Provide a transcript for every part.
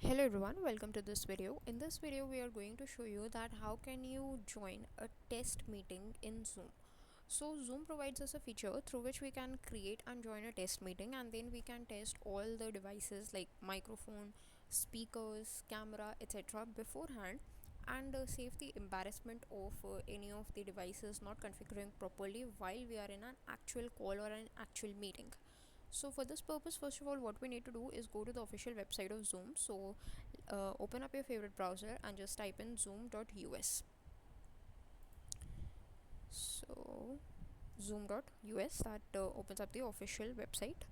Hello everyone, welcome to this video. In this video we are going to show you that how can you join a test meeting in Zoom. So Zoom provides us a feature through which we can create and join a test meeting, and then we can test all the devices like microphone, speakers, camera, etc. beforehand, and save the embarrassment of any of the devices not configuring properly while we are in an actual call or an actual meeting. So for this purpose, first of all, what we need to do is go to the official website of Zoom. So open up your favorite browser and just type in zoom.us. So zoom.us, that opens up the official website.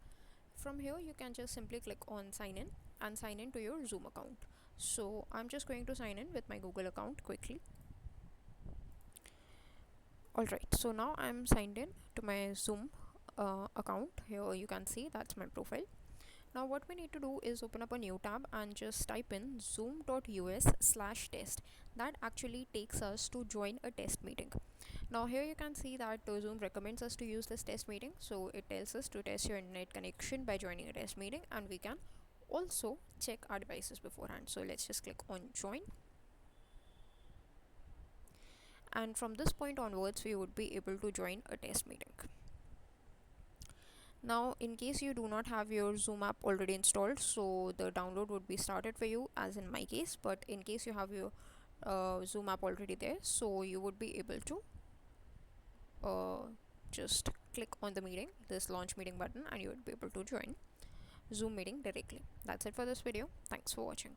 From here you can just simply click on sign in and sign in to your Zoom account. So I'm just going to sign in with my Google account quickly. Alright, so now I'm signed in to my Zoom account. Here you can see that's my profile. Now what we need to do is open up a new tab and just type in zoom.us/test. That actually takes us to join a test meeting. Now here you can see that Zoom recommends us to use this test meeting. So it tells us to test your internet connection by joining a test meeting, and we can also check our devices beforehand. So let's just click on join. And from this point onwards, we would be able to join a test meeting. Now in case you do not have your Zoom app already installed, so the download would be started for you, as in my case. But in case you have your Zoom app already there, so you would be able to uh, just click on the meeting, this launch meeting button, and you would be able to join Zoom meeting directly. That's it for this video. Thanks for watching.